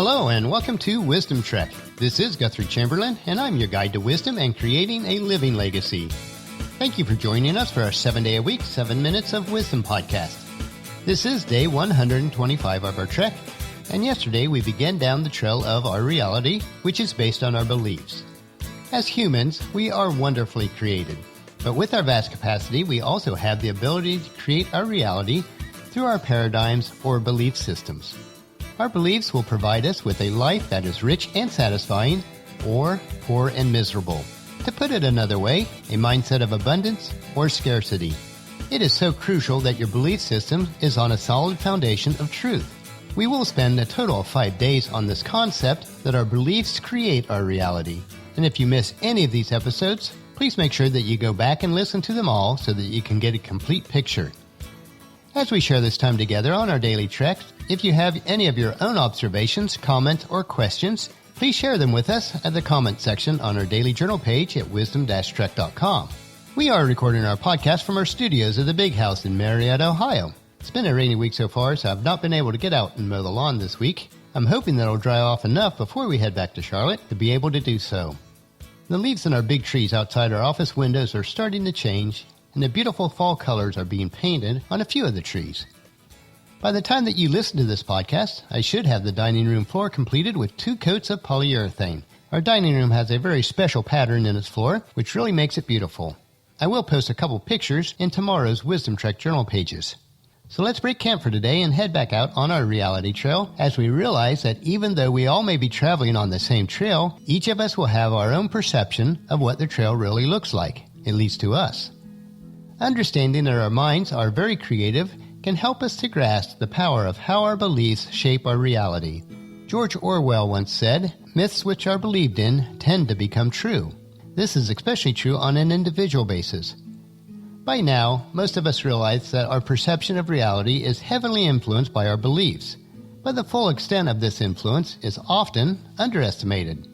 Hello and welcome to Wisdom Trek. This is Guthrie Chamberlain and I'm your guide to wisdom and creating a living legacy. Thank you for joining us for our 7-day-a-week, 7 Minutes of Wisdom podcast. This is day 125 of our trek, and yesterday we began down the trail of our reality, which is based on our beliefs. As humans, we are wonderfully created, but with our vast capacity, we also have the ability to create our reality through our paradigms or belief systems. Our beliefs will provide us with a life that is rich and satisfying, or poor and miserable. To put it another way, a mindset of abundance or scarcity. It is so crucial that your belief system is on a solid foundation of truth. We will spend a total of 5 days on this concept that our beliefs create our reality. And if you miss any of these episodes, please make sure that you go back and listen to them all so that you can get a complete picture. As we share this time together on our daily trek, if you have any of your own observations, comments, or questions, please share them with us at the comment section on our daily journal page at wisdom-trek.com. We are recording our podcast from our studios at the Big House in Marietta, Ohio. It's been a rainy week so far, so I've not been able to get out and mow the lawn this week. I'm hoping that it'll dry off enough before we head back to Charlotte to be able to do so. The leaves in our big trees outside our office windows are starting to change, and the beautiful fall colors are being painted on a few of the trees. By the time that you listen to this podcast, I should have the dining room floor completed with 2 coats of polyurethane. Our dining room has a very special pattern in its floor, which really makes it beautiful. I will post a couple pictures in tomorrow's Wisdom Trek journal pages. So let's break camp for today and head back out on our reality trail as we realize that even though we all may be traveling on the same trail, each of us will have our own perception of what the trail really looks like, at least to us. Understanding that our minds are very creative can help us to grasp the power of how our beliefs shape our reality. George Orwell once said, "Myths which are believed in tend to become true." This is especially true on an individual basis. By now, most of us realize that our perception of reality is heavily influenced by our beliefs, but the full extent of this influence is often underestimated.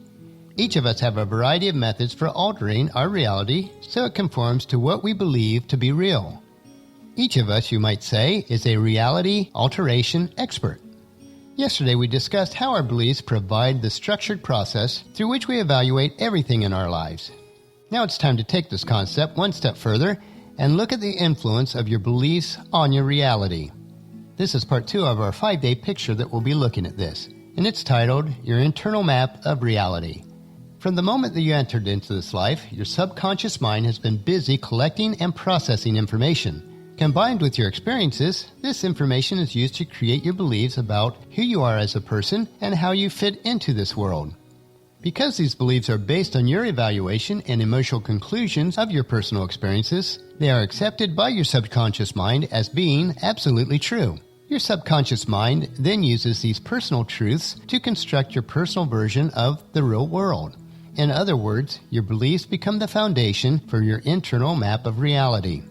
Each of us have a variety of methods for altering our reality so it conforms to what we believe to be real. Each of us, you might say, is a reality alteration expert. Yesterday we discussed how our beliefs provide the structured process through which we evaluate everything in our lives. Now it's time to take this concept one step further and look at the influence of your beliefs on your reality. This is part 2 of our 5-day picture that we'll be looking at this, and it's titled, Your Internal Map of Reality. From the moment that you entered into this life, your subconscious mind has been busy collecting and processing information. Combined with your experiences, this information is used to create your beliefs about who you are as a person and how you fit into this world. Because these beliefs are based on your evaluation and emotional conclusions of your personal experiences, they are accepted by your subconscious mind as being absolutely true. Your subconscious mind then uses these personal truths to construct your personal version of the real world. In other words, your beliefs become the foundation for your internal map of reality.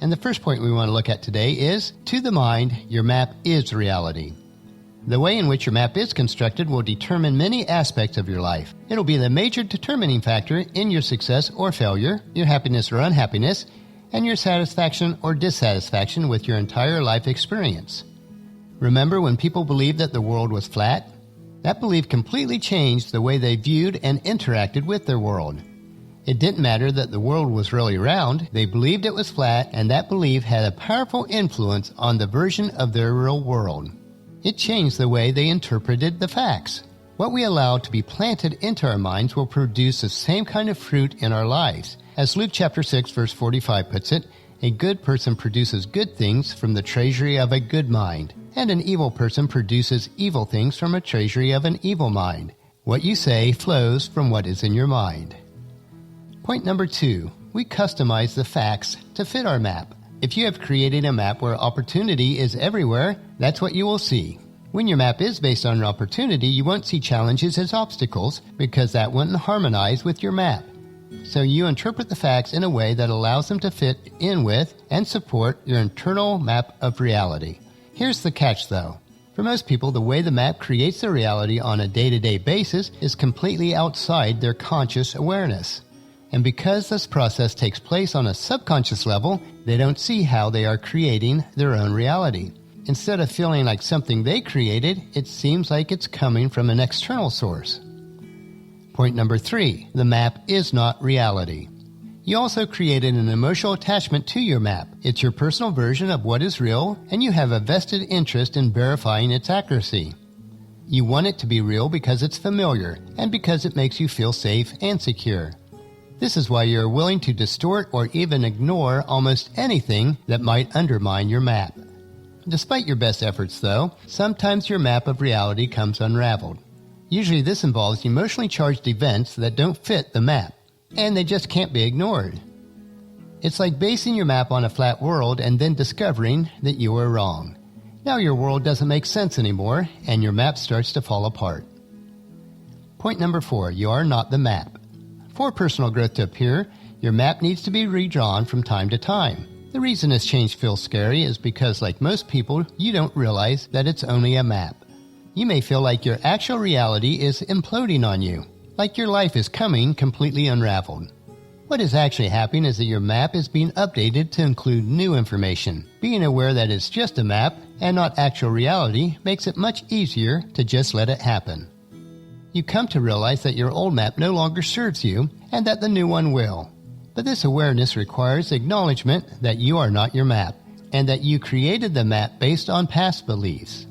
And the first point we want to look at today is, to the mind, your map is reality. The way in which your map is constructed will determine many aspects of your life. It'll be the major determining factor in your success or failure, your happiness or unhappiness, and your satisfaction or dissatisfaction with your entire life experience. Remember when people believed that the world was flat? That belief completely changed the way they viewed and interacted with their world. It didn't matter that the world was really round, they believed it was flat, and that belief had a powerful influence on the version of their real world. It changed the way they interpreted the facts. What we allow to be planted into our minds will produce the same kind of fruit in our lives. As Luke chapter 6 verse 45 puts it, a good person produces good things from the treasury of a good mind, and an evil person produces evil things from a treasury of an evil mind. What you say flows from what is in your mind. Point number 2, we customize the facts to fit our map. If you have created a map where opportunity is everywhere, that's what you will see. When your map is based on opportunity, you won't see challenges as obstacles because that wouldn't harmonize with your map. So you interpret the facts in a way that allows them to fit in with and support your internal map of reality. Here's the catch though. For most people, the way the map creates their reality on a day-to-day basis is completely outside their conscious awareness. And because this process takes place on a subconscious level, they don't see how they are creating their own reality. Instead of feeling like something they created, it seems like it's coming from an external source. Point number 3, the map is not reality. You also created an emotional attachment to your map. It's your personal version of what is real, and you have a vested interest in verifying its accuracy. You want it to be real because it's familiar, and because it makes you feel safe and secure. This is why you're willing to distort or even ignore almost anything that might undermine your map. Despite your best efforts, though, sometimes your map of reality comes unraveled. Usually this involves emotionally charged events that don't fit the map, and they just can't be ignored. It's like basing your map on a flat world and then discovering that you were wrong. Now your world doesn't make sense anymore, and your map starts to fall apart. Point number 4, you are not the map. For personal growth to appear, your map needs to be redrawn from time to time. The reason this change feels scary is because, like most people, you don't realize that it's only a map. You may feel like your actual reality is imploding on you, like your life is coming completely unraveled. What is actually happening is that your map is being updated to include new information. Being aware that it's just a map and not actual reality makes it much easier to just let it happen. You come to realize that your old map no longer serves you and that the new one will. But this awareness requires acknowledgement that you are not your map, and that you created the map based on past beliefs.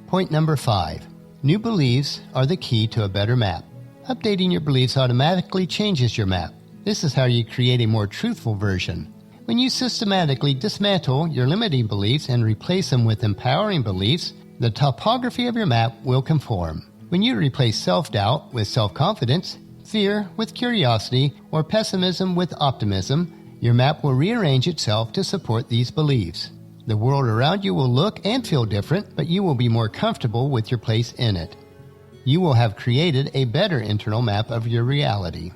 Point number 5. New beliefs are the key to a better map. Updating your beliefs automatically changes your map. This is how you create a more truthful version. When you systematically dismantle your limiting beliefs and replace them with empowering beliefs, the topography of your map will conform. When you replace self-doubt with self-confidence, fear with curiosity, or pessimism with optimism, your map will rearrange itself to support these beliefs. The world around you will look and feel different, but you will be more comfortable with your place in it. You will have created a better internal map of your reality.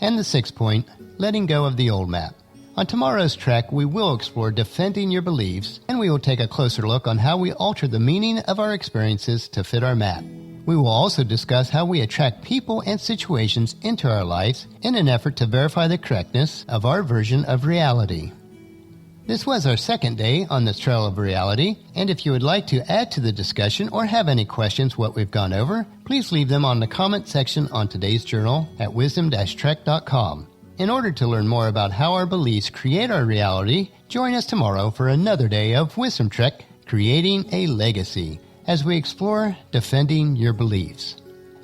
And the 6th point, letting go of the old map. On tomorrow's trek, we will explore defending your beliefs, and we will take a closer look on how we alter the meaning of our experiences to fit our map. We will also discuss how we attract people and situations into our lives in an effort to verify the correctness of our version of reality. This was our 2nd day on this trail of reality, and if you would like to add to the discussion or have any questions what we've gone over, please leave them on the comment section on today's journal at wisdom-trek.com. In order to learn more about how our beliefs create our reality, join us tomorrow for another day of Wisdom Trek, Creating a Legacy, as we explore defending your beliefs.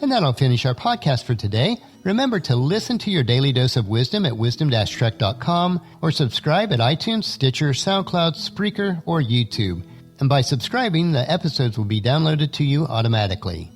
And that'll finish our podcast for today. Remember to listen to your daily dose of wisdom at wisdom-trek.com or subscribe at iTunes, Stitcher, SoundCloud, Spreaker, or YouTube. And by subscribing, the episodes will be downloaded to you automatically.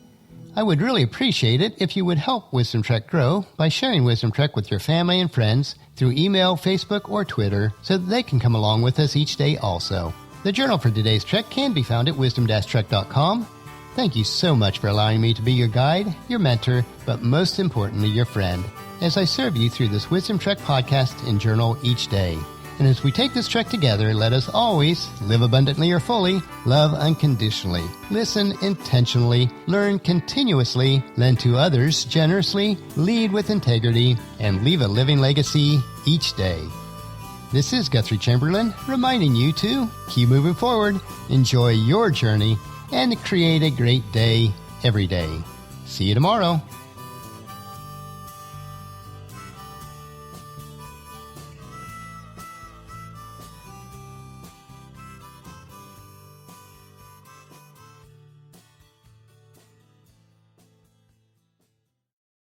I would really appreciate it if you would help Wisdom Trek grow by sharing Wisdom Trek with your family and friends through email, Facebook, or Twitter so that they can come along with us each day also. The journal for today's trek can be found at wisdom-trek.com. Thank you so much for allowing me to be your guide, your mentor, but most importantly, your friend, as I serve you through this Wisdom Trek podcast and journal each day. And as we take this trek together, let us always live abundantly or fully, love unconditionally, listen intentionally, learn continuously, lend to others generously, lead with integrity, and leave a living legacy each day. This is Guthrie Chamberlain, reminding you to keep moving forward, enjoy your journey, and create a great day every day. See you tomorrow.